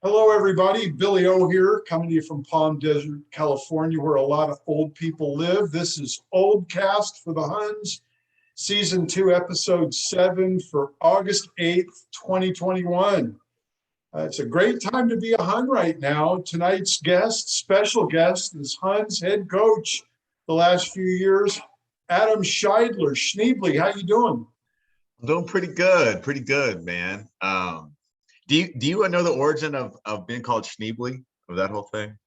Hello, everybody. Billy O here, coming to you from Palm Desert, California, where a lot of old people live. This is Oldcast for the Huns, Season 2, Episode 7 for August 8th, 2021. It's a great time to be a Hun right now. Tonight's special guest, is Huns Head Coach the last few years, Adam Scheidler. Schneebly, how you doing? I'm doing pretty good, man. Do you know the origin of being called Schneebly, of that whole thing?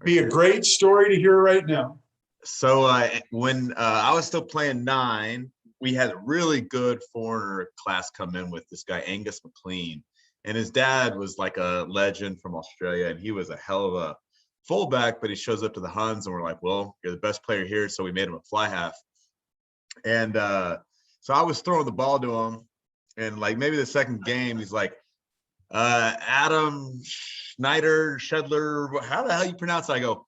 Be a great story to hear right now. So when I was still playing nine, we had a really good foreigner class come in with this guy Angus McLean, and his dad was like a legend from Australia, and he was a hell of a fullback. But he shows up to the Huns, and we're like, "Well, you're the best player here," so we made him a fly half. And so I was throwing the ball to him, and like maybe the second game, he's like, Adam Schneider, Scheidler, how the hell you pronounce it? I go,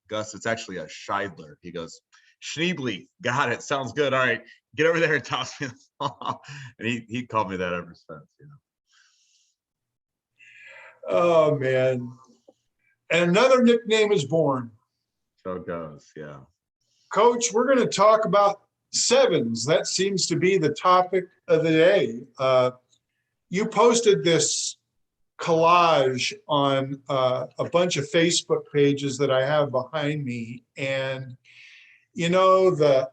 Gus, it's actually a Scheidler. He goes, Schneebly, got it. Sounds good. All right, get over there and toss me the ball. And he called me that ever since. Oh, man. And another nickname is born. So it goes, yeah. Coach, we're going to talk about sevens. That seems to be the topic of the day. You posted this collage on a bunch of Facebook pages that I have behind me. And, the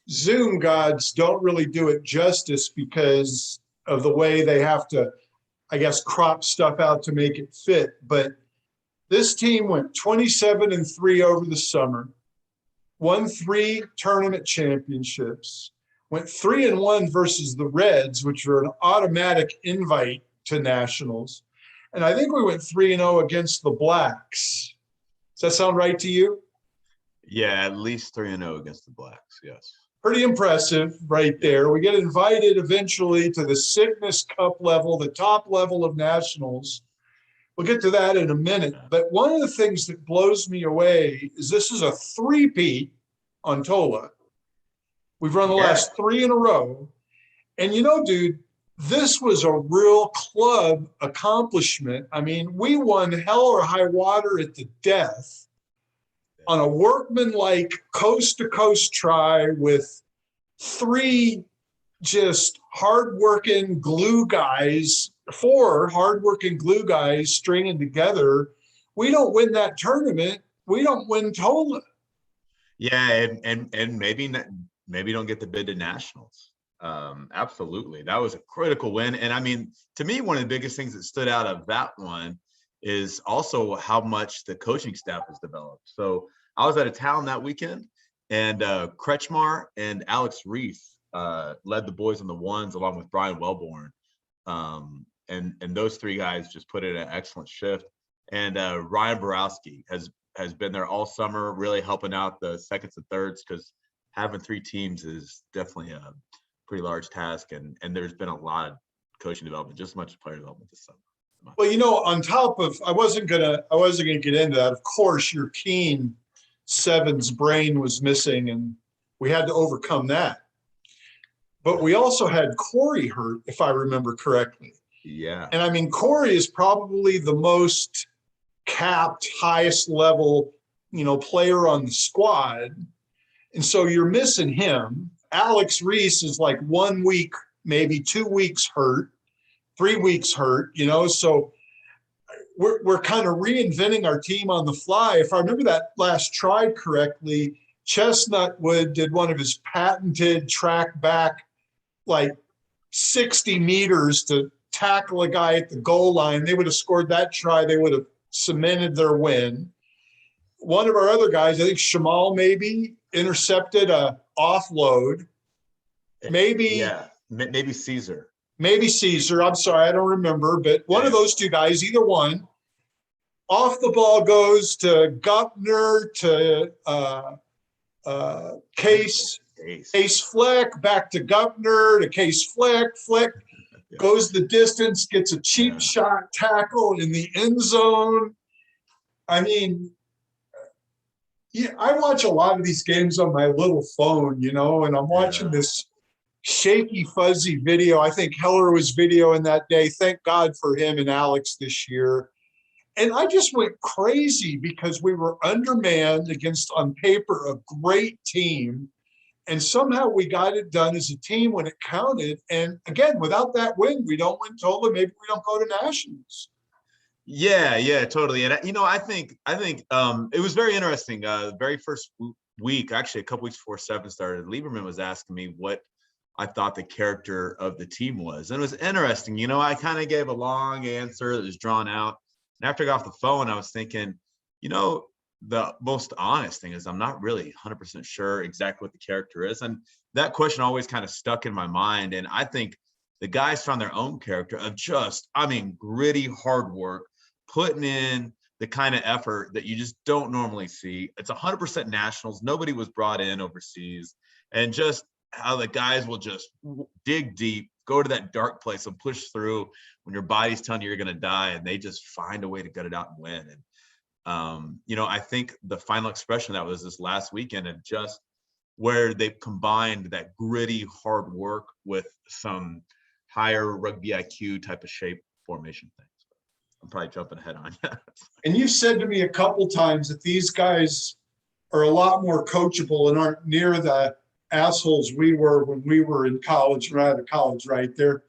Zoom gods don't really do it justice because of the way they have to, I guess, crop stuff out to make it fit. But this team went 27-3 over the summer, won 3 tournament championships, went 3-1 versus the Reds, which were an automatic invite to nationals. And I think we went 3-0 against the Blacks. Does that sound right to you? Yeah, at least 3-0 against the Blacks, yes. Pretty impressive right there. We get invited eventually to the Cygnus Cup level, the top level of nationals. We'll get to that in a minute. But one of the things that blows me away is this is a three-peat on Tola. We've run the last 3 in a row. And dude, this was a real club accomplishment. I mean, we won hell or high water at the death on a workmanlike coast-to-coast try with 3 just hardworking glue guys, 4 hardworking glue guys stringing together. We don't win that tournament, we don't win Tola. Yeah, and maybe don't get the bid to nationals. Absolutely, that was a critical win. And I mean, to me, one of the biggest things that stood out of that one is also how much the coaching staff has developed. So I was out of town that weekend, and Kretschmar and Alex Reese led the boys on the ones along with Brian Wellborn. And those 3 guys just put in an excellent shift. And Ryan Borowski has been there all summer, really helping out the seconds and thirds, because having 3 teams is definitely a pretty large task. And there's been a lot of coaching development, just as much as player development this summer. Well, on top of, I wasn't gonna get into that. Of course, your keen sevens brain was missing, and we had to overcome that. But we also had Corey hurt, if I remember correctly. Yeah. And I mean, Corey is probably the most capped, highest level, player on the squad. And so you're missing him. Alex Reese is like 1 week, maybe 2 weeks hurt, 3 weeks hurt, so we're kind of reinventing our team on the fly. If I remember that last try correctly, Chestnutwood did one of his patented track back, like 60 meters to tackle a guy at the goal line. They would have scored that try. They would have cemented their win. One of our other guys, I think Shamal maybe, intercepted a offload. Maybe Caesar. Maybe Caesar. I'm sorry, I don't remember. But one of those 2 guys, either one, off the ball goes to Gupner, to Case Fleck, back to Gupner, to Case Fleck. Fleck goes the distance, gets a cheap shot tackle in the end zone. I mean, I watch a lot of these games on my little phone, and I'm watching this shaky, fuzzy video. I think Heller was videoing that day. Thank God for him and Alex this year. And I just went crazy because we were undermanned against, on paper, a great team. And somehow we got it done as a team when it counted. And again, without that win, we don't win totally. Maybe we don't go to nationals. Yeah, totally. And I think it was very interesting. The very first week, actually a couple weeks before seven started, Lieberman was asking me what I thought the character of the team was. And it was interesting. I kind of gave a long answer that was drawn out. And after I got off the phone, I was thinking, the most honest thing is I'm not really 100% sure exactly what the character is. And that question always kind of stuck in my mind. And I think the guys found their own character of just, gritty hard work, putting in the kind of effort that you just don't normally see. It's 100% nationals. Nobody was brought in overseas. And just how the guys will just dig deep, go to that dark place and push through when your body's telling you you're going to die, and they just find a way to gut it out and win. And I think the final expression of that was this last weekend, and just where they combined that gritty hard work with some higher rugby IQ type of shape formation things. I'm probably jumping ahead on you. And you've said to me a couple times that these guys are a lot more coachable and aren't near the assholes we were when we were in college and out of college, right? They're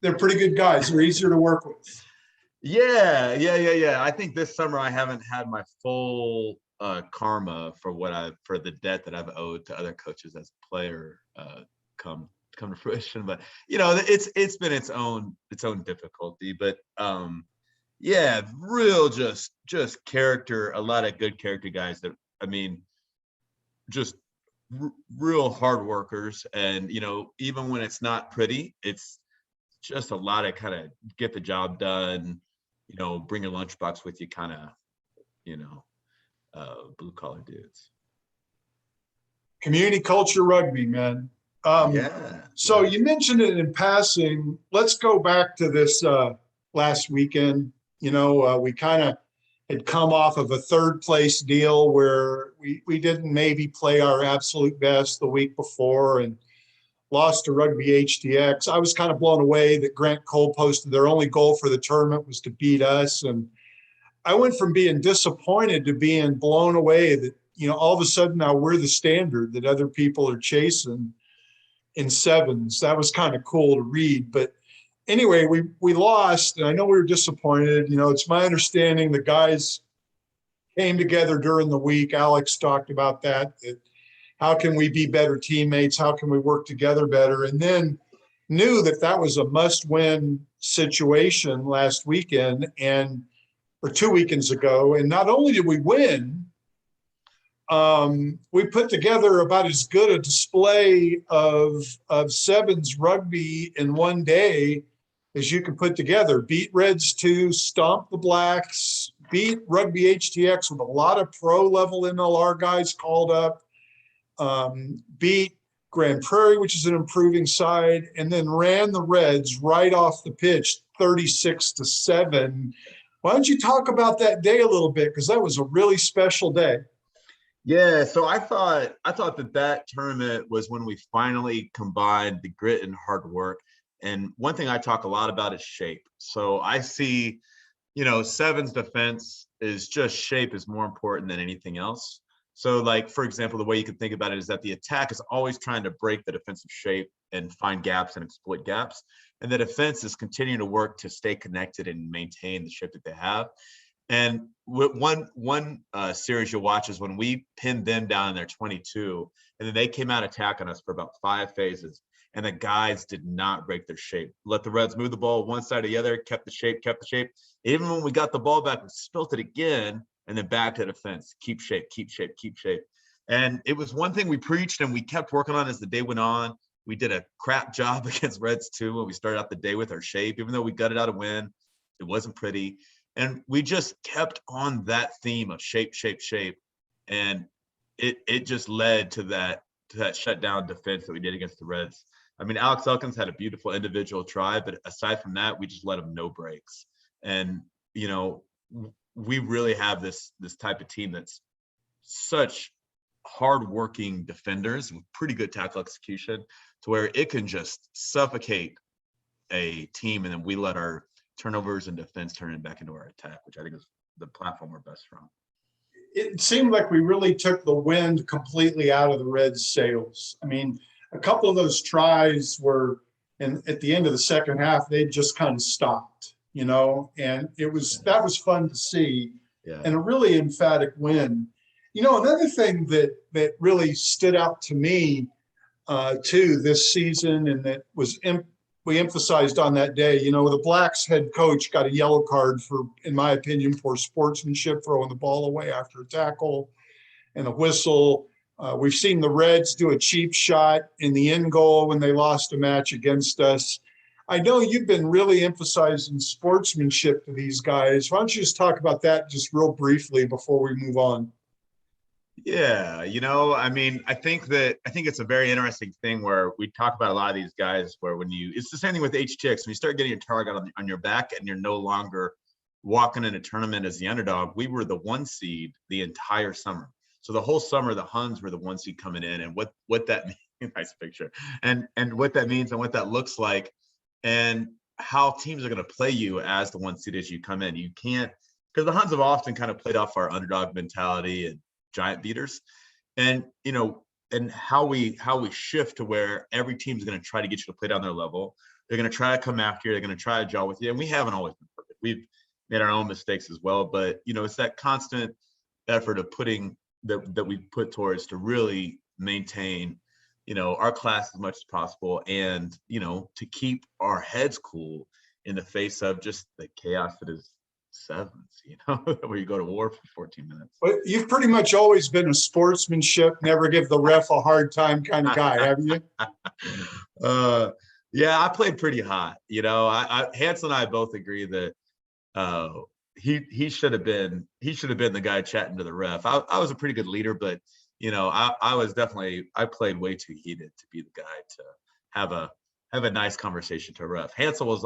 pretty good guys. They're easier to work with. Yeah. I think this summer I haven't had my full karma for the debt that I've owed to other coaches as a player come to fruition. But it's been its own difficulty. But real just character, a lot of good character guys that just real hard workers. And even when it's not pretty, it's just a lot of kind of get the job done, bring your lunchbox with you kind of, blue collar dudes. Community culture rugby, man. So you mentioned it in passing. Let's go back to this last weekend. We kind of had come off of a third place deal where we didn't maybe play our absolute best the week before and lost to Rugby HTX. I was kind of blown away that Grant Cole posted their only goal for the tournament was to beat us. And I went from being disappointed to being blown away that, all of a sudden now we're the standard that other people are chasing in sevens. That was kind of cool to read. But anyway, we lost, and I know we were disappointed. It's my understanding the guys came together during the week. Alex talked about that how can we be better teammates? How can we work together better? And then knew that was a must-win situation last weekend or 2 weekends ago. And not only did we win, we put together about as good a display of sevens rugby in one day as you can put together. Beat Reds 2, stomp the Blacks, beat Rugby HTX with a lot of pro-level MLR guys called up, beat Grand Prairie, which is an improving side, and then ran the Reds right off the pitch 36-7. Why don't you talk about that day a little bit? Because that was a really special day. Yeah, so I thought that tournament was when we finally combined the grit and hard work. And one thing I talk a lot about is shape. So I see, sevens defense is just shape is more important than anything else. So like, for example, the way you can think about it is that the attack is always trying to break the defensive shape and find gaps and exploit gaps. And the defense is continuing to work to stay connected and maintain the shape that they have. And one series you'll watch is when we pinned them down in their 22, and then they came out attacking us for about 5 phases. And the guys did not break their shape. Let the Reds move the ball one side or the other, kept the shape. Even when we got the ball back, we spilt it again, and then back to the defense. Keep shape. And it was one thing we preached and we kept working on as the day went on. We did a crap job against Reds 2 when we started out the day with our shape. Even though we gutted out a win, it wasn't pretty. And we just kept on that theme of shape. And it just led to that shutdown defense that we did against the Reds. Alex Elkins had a beautiful individual try, but aside from that, we just let him no breaks. And, we really have this type of team that's such hardworking defenders with pretty good tackle execution to where it can just suffocate a team, and then we let our turnovers and defense turn it back into our attack, which I think is the platform we're best from. It seemed like we really took the wind completely out of the Reds' sails. I mean, a couple of those tries were, and at the end of the second half, they just kind of stopped, you know, and that was fun to see, and a really emphatic win. You know, another thing that really stood out to me too this season, and that was we emphasized on that day, you know, the Blacks head coach got a yellow card for, in my opinion, for sportsmanship, throwing the ball away after a tackle and a whistle. We've seen the Reds do a cheap shot in the end goal when they lost a match against us. I know you've been really emphasizing sportsmanship to these guys. Why don't you just talk about that just real briefly before we move on? Yeah, you know, I mean, I think it's a very interesting thing where we talk about a lot of these guys where it's the same thing with HTX. When you start getting your target on your back and you're no longer walking in a tournament as the underdog, we were the 1 seed the entire summer. So the whole summer, the Huns were the 1 seed coming in, and what that means, nice picture, and what that means and what that looks like, and how teams are going to play you as the 1 seed as you come in. You can't, because the Huns have often kind of played off our underdog mentality and giant beaters, and you know, and how we shift to where every team's going to try to get you to play down their level. They're going to try to come after you. They're going to try to gel with you, and we haven't always been perfect. We've made our own mistakes as well, but you know, it's that constant effort of putting that we put towards to really maintain, you know, our class as much as possible, and you know, to keep our heads cool in the face of just the chaos that is sevens, you know, where you go to war for 14 minutes. But you've pretty much always been a sportsmanship, never give the ref a hard time kind of guy, have you? Yeah, I played pretty hot. You know, Hansel and I both agree that he should have been the guy chatting to the ref. I was a pretty good leader, but you know, I played way too heated to be the guy to have a nice conversation to a ref. Hansel was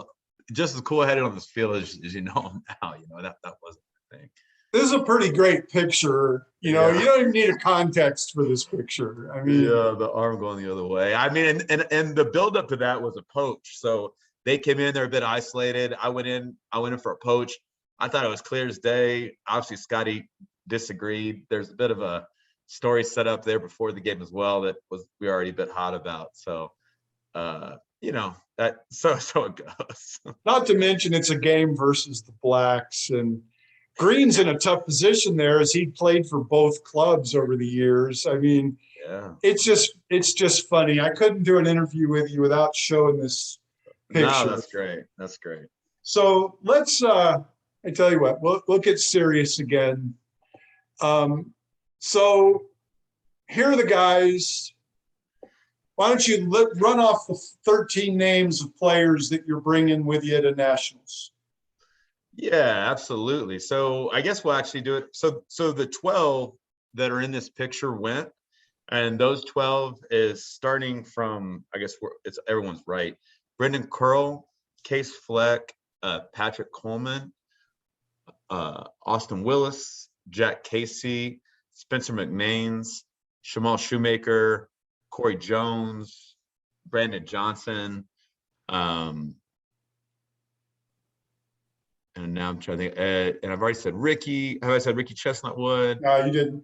just as cool-headed on this field as you know him now. You know, that wasn't the thing. This is a pretty great picture. You know, you don't even need a context for this picture. I mean, yeah, the arm going the other way. I mean, and the buildup to that was a poach. So they came in, they're a bit isolated. I went in for a poach. I thought it was clear as day. Obviously, Scotty disagreed. There's a bit of a story set up there before the game as well that we already a bit hot about. So you know, so it goes. Not to mention it's a game versus the Blacks, and Green's in a tough position there as he played for both clubs over the years. I mean, it's just funny. I couldn't do an interview with you without showing this picture. No, that's great. That's great. So let's I tell you what, we'll get serious again. So here are the guys. Why don't you run off the 13 names of players that you're bringing with you to nationals? Yeah, absolutely. So I guess we'll actually do it. So the 12 that are in this picture went, and those 12 is starting from, I guess it's everyone's right. Brendan Curl, Case Fleck, Patrick Coleman, Austin Willis, Jack Casey, Spencer McMains, Shamal Shoemaker, Corey Jones, Brandon Johnson, and now I'm trying to think. And I've already said Ricky. Have I said Ricky Chestnutwood? No, you didn't.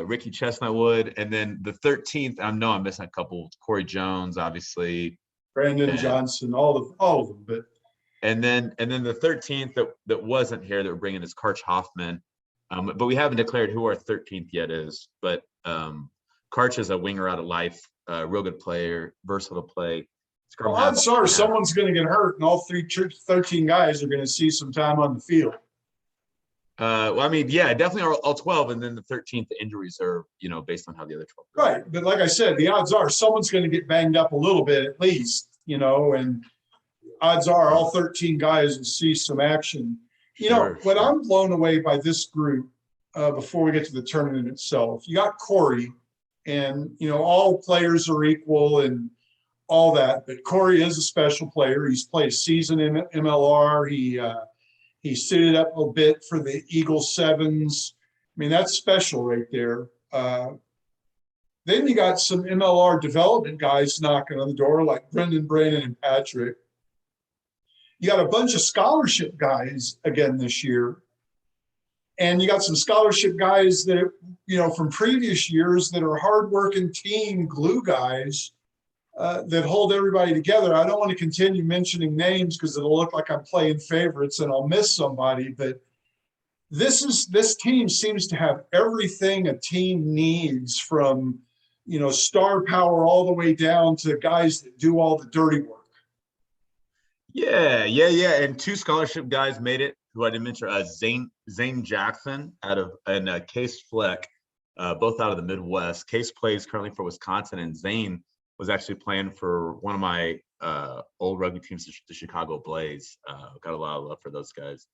Ricky Chestnutwood, and then the 13th. I know I'm missing a couple. Corey Jones, obviously. Brandon Johnson, all of them. But and then the 13th that wasn't here that we're bringing is Karch Hoffman, but we haven't declared who our 13th yet is. But Karch is a winger out of life, real good player, versatile play. Well, odds are someone's going to get hurt, and all 13 guys are going to see some time on the field. Well, I mean, yeah, definitely all 12, and then the 13th, the injury reserve, you know, based on how the other 12 go. Right, but like I said, the odds are someone's going to get banged up a little bit at least, you know, and odds are all 13 guys will see some action. You know, what I'm blown away by this group before we get to the tournament itself, you got Corey, and, you know, all players are equal and all that, but Corey is a special player. He's played a season in MLR. He suited up a bit for the Eagle Sevens. I mean, that's special right there. Then you got some MLR development guys knocking on the door, like Brendan, Brandon, and Patrick. You got a bunch of scholarship guys again this year. And you got some scholarship guys that, from previous years that are hardworking team glue guys that hold everybody together. I don't want to continue mentioning names because it'll look like I'm playing favorites and I'll miss somebody. But this team seems to have everything a team needs, from star power all the way down to guys that do all the dirty work. Yeah. And 2 scholarship guys made it, who I didn't mention, Zane Jackson and Case Fleck, both out of the Midwest. Case plays currently for Wisconsin, and Zane was actually playing for one of my old rugby teams, the Chicago Blaze. Got a lot of love for those guys.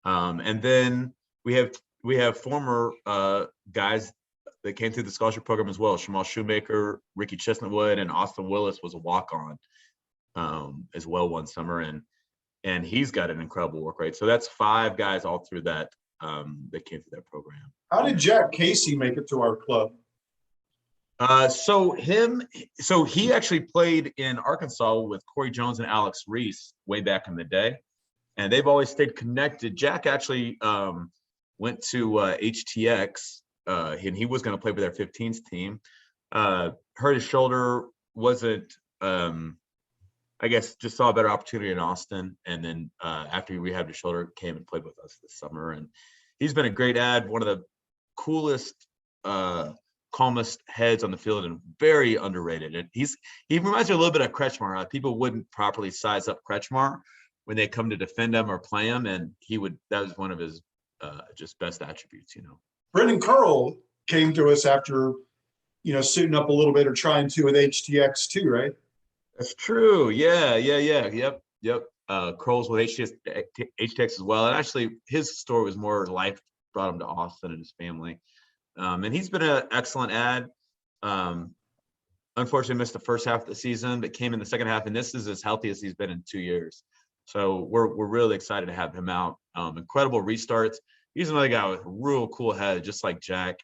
And then we have former guys that came through the scholarship program as well. Shamal Shoemaker, Ricky Chestnutwood, and Austin Willis was a walk-on as well one summer, and he's got an incredible work rate. So that's 5 guys all through that came through that program. How did Jack Casey make it to our club? So he actually played in Arkansas with Corey Jones and Alex Reese way back in the day, and they've always stayed connected. Jack actually went to HTX, and he was going to play with their 15s team. Hurt his shoulder, wasn't I guess just saw a better opportunity in Austin, and then after he rehabbed his shoulder, came and played with us this summer. And he's been a great add, one of the coolest, calmest heads on the field, and very underrated. And he reminds me a little bit of Kretschmar. People wouldn't properly size up Kretschmar when they come to defend him or play him, and that was one of his just best attributes. Brendan Curl came to us after suiting up a little bit or trying to with HTX too, right? That's true. Yeah. Yep. Kroll's with HTX as well. And actually, his story was more life brought him to Austin and his family. And he's been an excellent add. Unfortunately, missed the first half of the season, but came in the second half. And this is as healthy as he's been in 2 years. So we're really excited to have him out. Incredible restarts. He's another guy with a real cool head, just like Jack,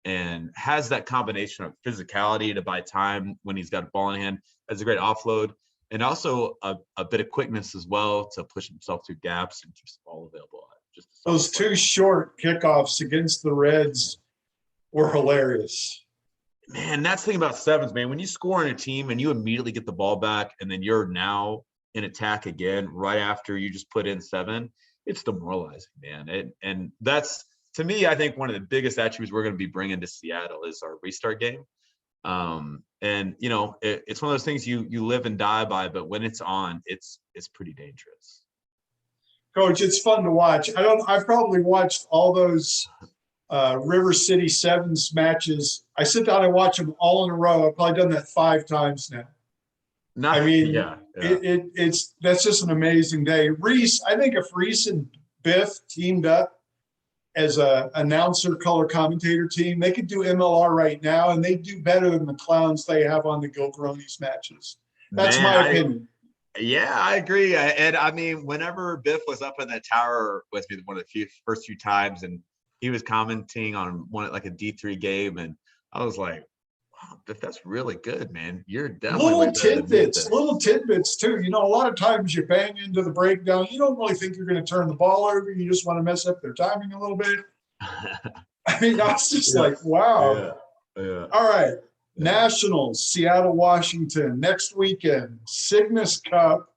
and has that combination of physicality to buy time when he's got a ball in hand, has a great offload, and also a bit of quickness as well to push himself through gaps and keep the ball available. Those 2 short kickoffs against the Reds were hilarious. Man, that's the thing about sevens, man. When you score on a team and you immediately get the ball back, and then you're now in attack again right after you just put in 7, it's demoralizing, man. And that's, to me, I think one of the biggest attributes we're going to be bringing to Seattle is our restart game. And it's one of those things you live and die by, but when it's on, it's pretty dangerous. Coach, it's fun to watch. I've probably watched all those River City Sevens matches. I sit down and watch them all in a row. I've probably done that 5 times now. That's just an amazing day. Reese, I think if Reese and Biff teamed up as a announcer, color commentator team, they could do MLR right now, and they do better than the clowns they have on the Gilgronis matches. That's my opinion. I agree. And I mean, whenever Biff was up in the tower with me one of the first few times, and he was commenting on like a D3 game, and I was like, wow, Biff, that's really good, man. You're definitely little tidbits too. A lot of times you bang into the breakdown. You don't really think you're going to turn the ball over. You just want to mess up their timing a little bit. I mean, I was just like, wow. Yeah. All right. Nationals, Seattle, Washington, next weekend, Cygnus Cup.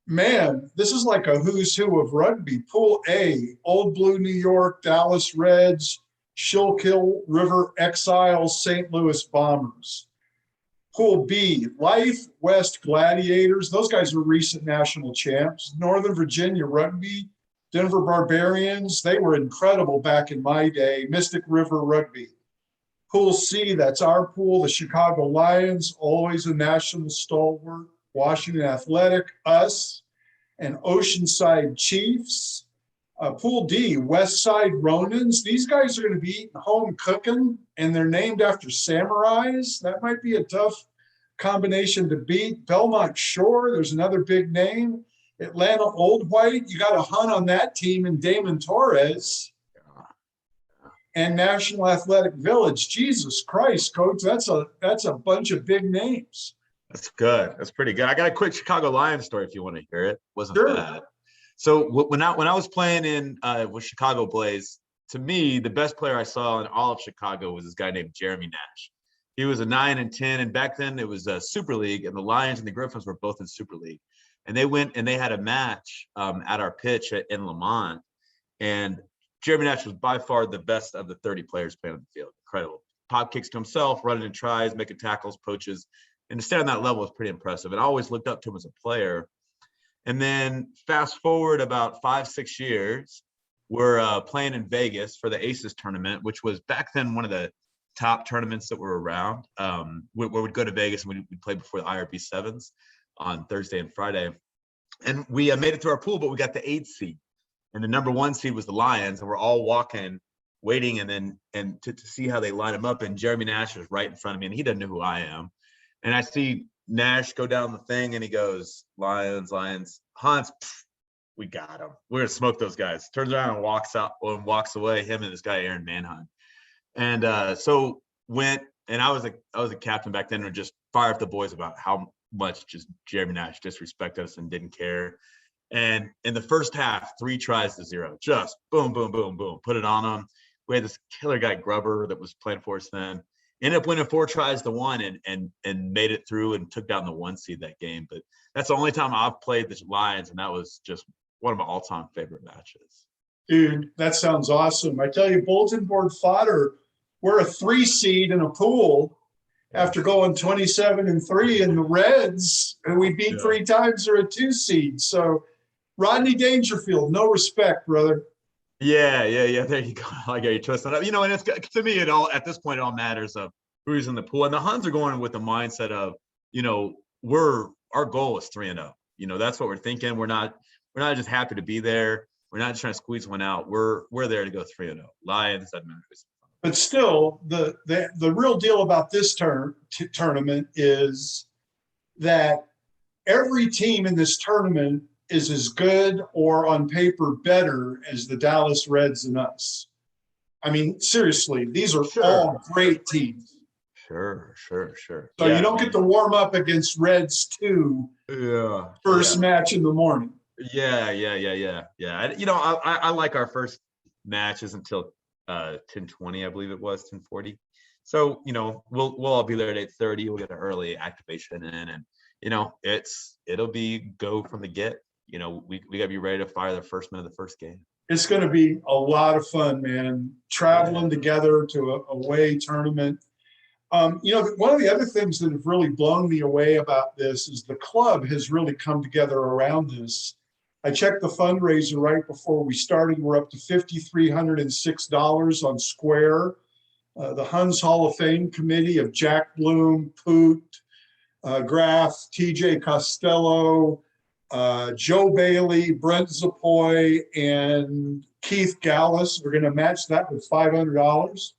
Man, this is like a who's who of rugby. Pool A, Old Blue New York, Dallas Reds, Schuylkill River Exiles, St. Louis Bombers. Pool B, Life West Gladiators. Those guys are recent national champs. Northern Virginia Rugby, Denver Barbarians. They were incredible back in my day. Mystic River Rugby. Pool C, that's our pool, the Chicago Lions, always a national stalwart. Washington Athletic, us, and Oceanside Chiefs. Pool D, West Side Ronins. These guys are going to be eating home cooking, and they're named after samurais. That might be a tough combination to beat. Belmont Shore, there's another big name. Atlanta Old White, you got a Hun on that team, and Damon Torres. and National Athletic Village. Jesus Christ, Coach, that's a bunch of big names. That's good. That's pretty good. I got a quick Chicago Lions story if you want to hear it. Wasn't Sure. bad. So when I was playing in with Chicago Blaze, to me the best player I saw in all of Chicago was this guy named Jeremy Nash. He was a 9 and 10, and back then it was a Super League, and the Lions and the Griffins were both in Super League. And they went and they had a match at our pitch in Lamont, and Jeremy Nash was by far the best of the 30 players playing on the field. Incredible. Pop kicks to himself, running in tries, making tackles, poaches. And to stay on that level was pretty impressive. And I always looked up to him as a player. And then fast forward about 5-6 years, we're playing in Vegas for the Aces tournament, which was back then one of the top tournaments that were around, where we'd go to Vegas and we'd play before the IRB sevens on Thursday and Friday. And we made it through our pool, but we got the 8th seed. And the number 1 seed was the Lions. And we're all walking, waiting, and to see how they line them up. And Jeremy Nash was right in front of me, and he doesn't know who I am. And I see Nash go down the thing, and he goes, Lions, Huns, we got him. We're gonna smoke those guys. Turns around and walks away. Him and this guy Aaron Manhunt. And so went, and I was a captain back then, and just fire up the boys about how much just Jeremy Nash disrespected us and didn't care. And in the first half, 3 tries to 0, just boom, boom, boom, boom, put it on them. We had this killer guy Grubber that was playing for us then. Ended up winning 4 tries to 1 and made it through and took down the 1 seed that game. But that's the only time I've played the Lions, and that was just one of my all-time favorite matches. Dude, that sounds awesome. I tell you, bulletin board fodder, we're a 3 seed in a pool after going 27-3 in the Reds, and we beat 3 times. They're a 2 seed. So Rodney Dangerfield, no respect, brother. Yeah. There you go. I like how you twist it up. And it's, to me, at this point, it all matters of who's in the pool. And the Huns are going with the mindset of, our goal is 3-0. That's what we're thinking. We're not just happy to be there. We're not just trying to squeeze one out. We're there to go 3-0. Lions, doesn't matter. But still, the real deal about this tournament is that every team in this tournament is as good or on paper better as the Dallas Reds and us. I mean, seriously, these are all great teams. Sure. So you don't get to warm up against Reds 2 first match in the morning. Yeah. I like our first matches until 10:20, I believe it was 10:40. So we'll all be there at 8:30. We'll get an early activation in, and it'll be go from the get. We gotta be ready to fire the first minute of the first game. It's going to be a lot of fun, man. Traveling together to a away tournament. One of the other things that have really blown me away about this is the club has really come together around this. I checked the fundraiser right before we started. We're up to $5,306 on Square. The Huns Hall of Fame committee of Jack Bloom, Poot, Graf, TJ Costello, Joe Bailey, Brent Zapoy, and Keith Gallus. We're going to match that with $500.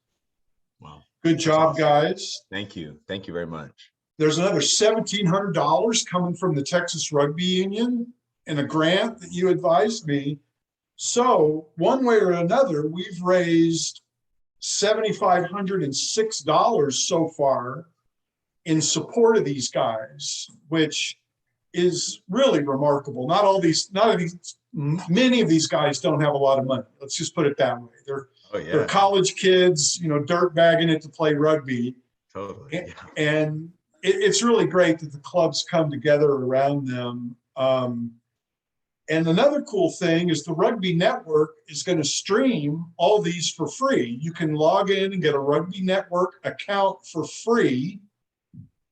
Wow. Good job, guys. Thank you. Thank you very much. There's another $1,700 coming from the Texas Rugby Union and a grant that you advised me. So one way or another, we've raised $7,506 so far in support of these guys, which is really remarkable. Many of these guys don't have a lot of money. Let's just put it that way. They're college kids, dirt bagging it to play rugby. Totally. Yeah. And it's really great that the clubs come together around them. And another cool thing is the Rugby Network is going to stream all these for free. You can log in and get a Rugby Network account for free.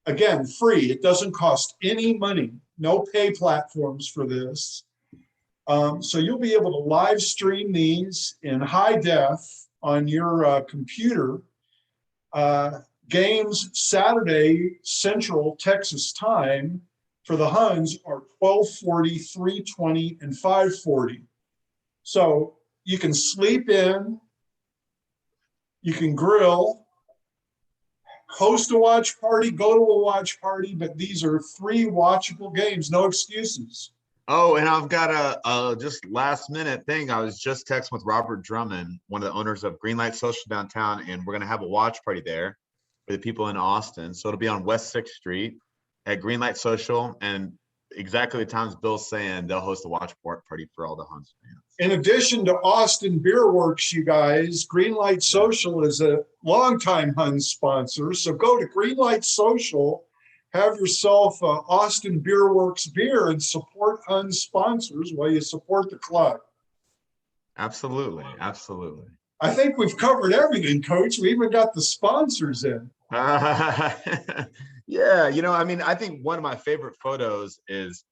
Again, free. It doesn't cost any money. No pay platforms for this. So you'll be able to live stream these in high def on your computer. Games Saturday Central Texas time for the Huns are 12:40, 3:20, and 5:40. So you can sleep in, you can grill, host a watch party, go to a watch party, but these are 3 watchable games, no excuses. Oh, and I've got a just last minute thing. I was just texting with Robert Drummond, one of the owners of Greenlight Social downtown, and we're gonna have a watch party there for the people in Austin. So it'll be on West 6th Street at Greenlight Social, and exactly the times Bill's saying, they'll host a watch party for all the Huns fans. In addition to Austin Beer Works, you guys, Greenlight Social is a longtime Huns sponsor. So go to Greenlight Social, have yourself Austin Beer Works beer, and support Huns sponsors while you support the club. Absolutely, absolutely. I think we've covered everything, Coach. We even got the sponsors in. Yeah, you know, I mean, I think one of my favorite photos is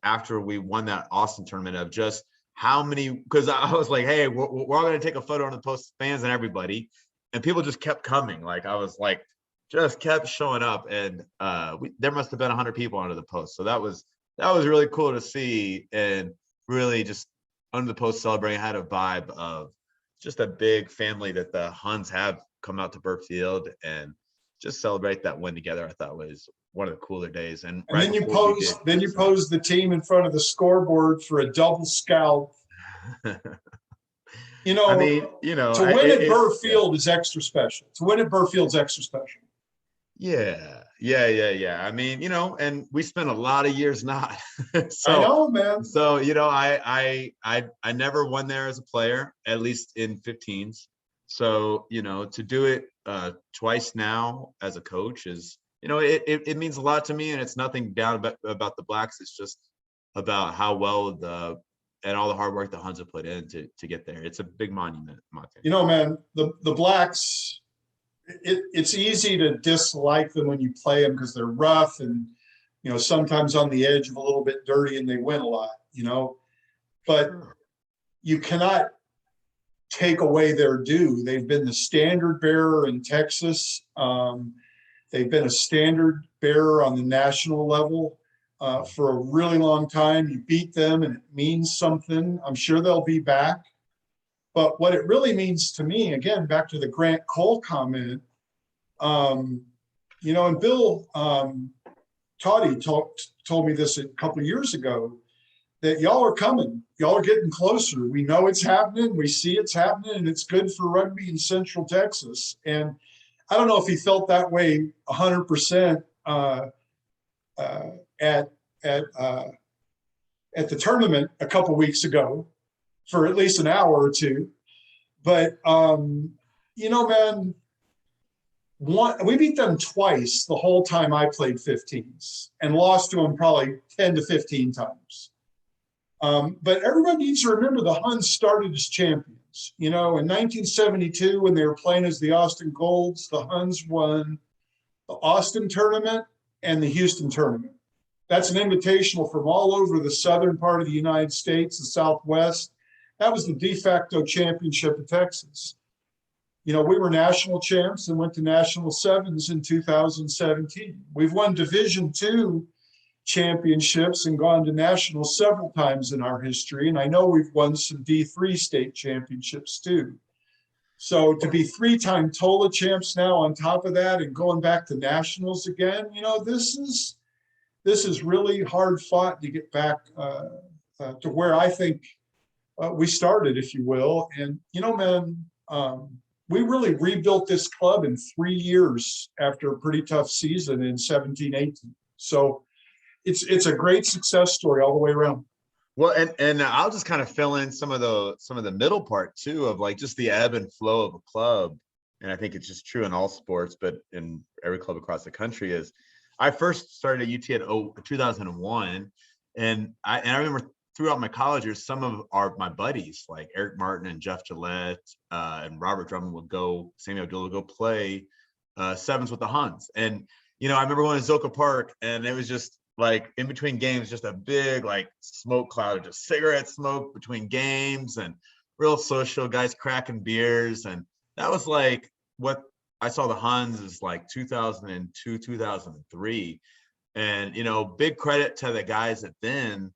after we won that Austin tournament, of just how many, because I was like, hey, we're all going to take a photo on the post, fans and everybody, and people just kept coming. Like, I was like, just kept showing up, and there must have been 100 people under the post. So that was really cool to see, and really just under the post celebrating. Had a vibe of just a big family that the Huns have come out to Burfield and just celebrate that win together. I thought was one of the cooler days. And right then you pose the team in front of the scoreboard for a double scalp. You know, I mean, you know, to win at Burfield is extra special. To win at Burfield's extra special. Yeah. I mean, you know, and we spent a lot of years not. So, I know, man. So, you know, I never won there as a player, at least in 15s. So, you know, to do it twice now as a coach is, you know, it means a lot to me, and it's nothing down about the Blacks. It's just about how well and all the hard work the Huns have put in to get there. It's a big monument, in my opinion. You know, man, the Blacks, it's easy to dislike them when you play them because they're rough and, you know, sometimes on the edge of a little bit dirty, and they win a lot, you know, but you cannot take away their due. They've been the standard bearer in Texas. They've been a standard bearer on the national level for a really long time. You beat them and it means something. I'm sure they'll be back. But what it really means to me, again, back to the Grant Cole comment, you know, and Bill Toddy told me this a couple of years ago, that y'all are coming. Y'all are getting closer. We know it's happening. We see it's happening, and it's good for rugby in Central Texas. And I don't know if he felt that way 100% at the tournament a couple of weeks ago for at least an hour or two. But, you know, man, we beat them twice the whole time I played 15s and lost to them probably 10 to 15 times. But everybody needs to remember the Huns started as champions. You know, in 1972, when they were playing as the Austin Golds, the Huns won the Austin tournament and the Houston tournament. That's an invitational from all over the southern part of the United States, the Southwest. That was the de facto championship of Texas. You know, we were national champs and went to national sevens in 2017. We've won Division II championships and gone to national several times in our history. And I know we've won some D3 state championships too. So to be three-time TOLA champs now on top of that and going back to nationals again, you know, this is really hard fought to get back to where I think we started, if you will. And, you know, man, we really rebuilt this club in 3 years after a pretty tough season in 17-18. So it's a great success story all the way around. Well, and I'll just kind of fill in some of the middle part too, of like just the ebb and flow of a club. And I think it's just true in all sports, but in every club across the country. Is I first started at UT at 2001, and I remember throughout my college years, some of my buddies like Eric Martin and Jeff Gillette and Robert Drummond would go, Sammy Abdullah would go play sevens with the Huns. And you know, I remember going to Zoka Park, and it was just like in between games, just a big like smoke cloud of just cigarette smoke between games, and real social, guys cracking beers. And that was like what I saw the Huns is like 2002, 2003. And, you know, big credit to the guys that then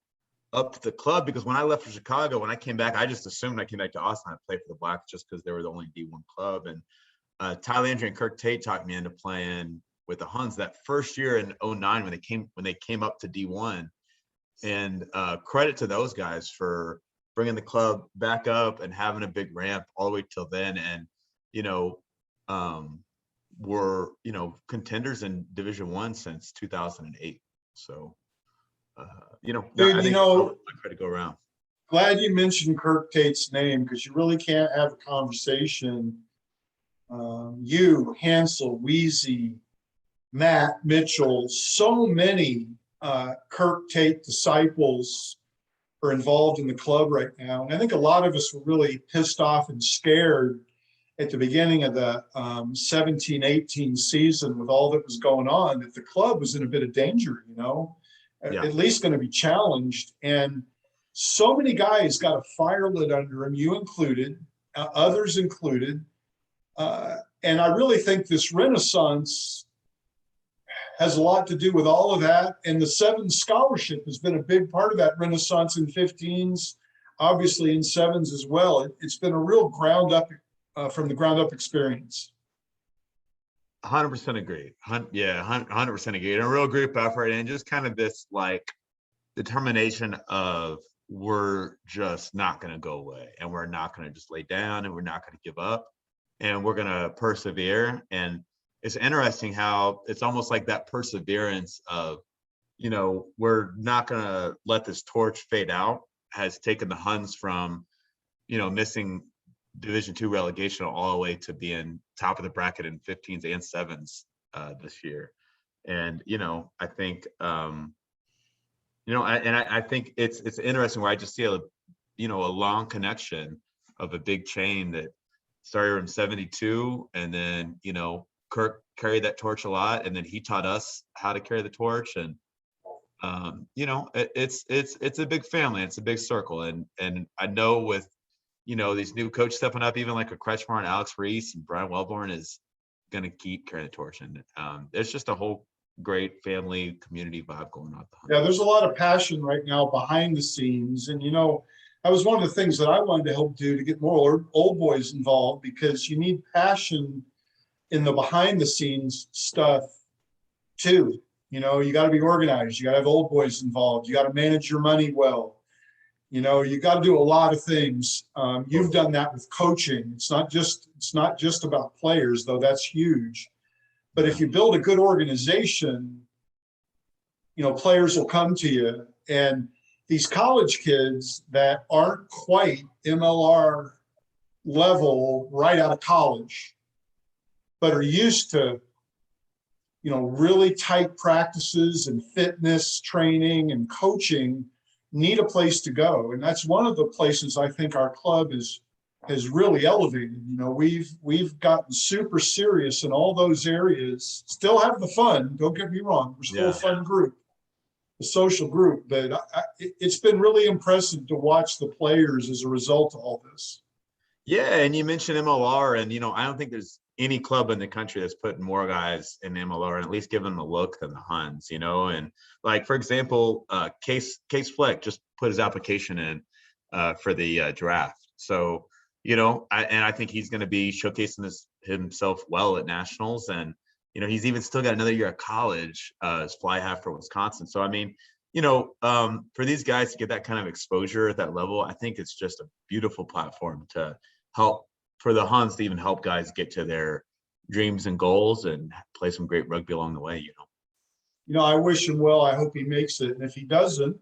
upped the club, because when I left for Chicago, when I came back, I just assumed I came back to Austin, I'd play for the Blacks just because they were the only D1 club. And Ty Landry and Kirk Tate talked me into playing with the Huns that first year in 09 when they came up to D1. And credit to those guys for bringing the club back up and having a big ramp all the way till then. And, you know, were, you know, contenders in Division I since 2008. So, you know, Dude, I think I try to go around. Glad you mentioned Kirk Tate's name, because you really can't have a conversation. You, Hansel, Wheezy, Matt, Mitchell, so many Kirk Tate disciples are involved in the club right now. And I think a lot of us were really pissed off and scared at the beginning of the 17-18 season with all that was going on, that the club was in a bit of danger, you know, at least going to be challenged. And so many guys got a fire lit under them, you included, others included. And I really think this renaissance has a lot to do with all of that. And the Sevens scholarship has been a big part of that renaissance in 15s, obviously in sevens as well. It's been a real from the ground up experience. 100% agree. Yeah, 100% agree. And a real group effort, and just kind of this like determination of we're just not going to go away, and we're not going to just lay down, and we're not going to give up, and we're going to persevere. And it's interesting how it's almost like that perseverance of, you know, we're not going to let this torch fade out has taken the Huns from, you know, missing Division II relegation all the way to being top of the bracket in 15s and 7s this year. And, you know, I think, you know, I think it's interesting where I just see a, you know, a long connection of a big chain that started in 72, and then, you know, Kirk carried that torch a lot, and then he taught us how to carry the torch. And you know, it's a big family, it's a big circle. And I know with, you know, these new coaches stepping up, even like a Kretschmar and Alex Reese and Brian Wellborn is going to keep carrying the torch. And there's just a whole great family community vibe going on. Yeah, there's a lot of passion right now behind the scenes. And, you know, that was one of the things that I wanted to help do, to get more old boys involved, because you need passion in the behind the scenes stuff too. You know, you got to be organized. You got to have old boys involved. You got to manage your money well. You know, you got to do a lot of things. You've done that with coaching. It's not just about players, though. That's huge. But if you build a good organization, you know, players will come to you. And these college kids that aren't quite MLR level right out of college, but are used to, you know, really tight practices and fitness training and coaching, need a place to go. And that's one of the places I think our club has really elevated. You know, we've gotten super serious in all those areas. Still have the fun, don't get me wrong, we're still a fun group, a social group, but it's been really impressive to watch the players as a result of all this. Yeah, and you mentioned MLR, and, you know, I don't think there's any club in the country that's putting more guys in MLR and at least giving them a look than the Huns, you know. And like, for example, Case Fleck just put his application in for the draft. So, you know, I think he's going to be showcasing himself well at nationals. And, you know, he's even still got another year of college as fly half for Wisconsin. So, I mean, you know, for these guys to get that kind of exposure at that level, I think it's just a beautiful platform to help for the Huns to even help guys get to their dreams and goals and play some great rugby along the way, you know. You know, I wish him well. I hope he makes it. And if he doesn't,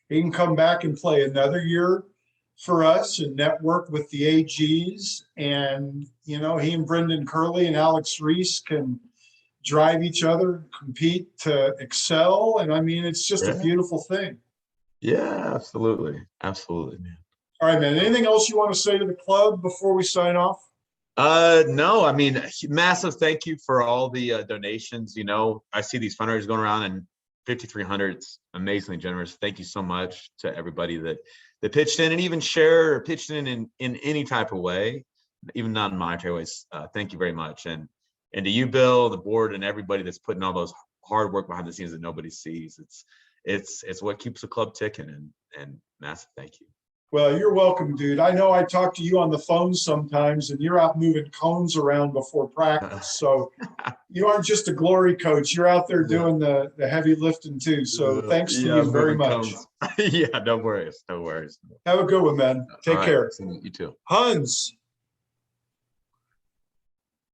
he can come back and play another year for us and network with the AGs. And, you know, he and Brendan Curley and Alex Reese can drive each other, compete to excel. And I mean, it's just a beautiful thing. Yeah, absolutely. Absolutely, man. All right, man. Anything else you want to say to the club before we sign off? No, I mean, massive thank you for all the donations. You know, I see these fundraisers going around, and 5,300, it's amazingly generous. Thank you so much to everybody that pitched in and even shared or pitched in any type of way, even non-monetary ways. Thank you very much. And to you, Bill, the board, and everybody that's putting all those hard work behind the scenes that nobody sees. It's what keeps the club ticking, and massive thank you. Well, you're welcome, dude. I know I talk to you on the phone sometimes, and you're out moving cones around before practice. So you aren't just a glory coach. You're out there doing the heavy lifting too. So thanks to you very much. Yeah, no worries. No worries. Have a good one, man. Take All right, care. you too. Huns.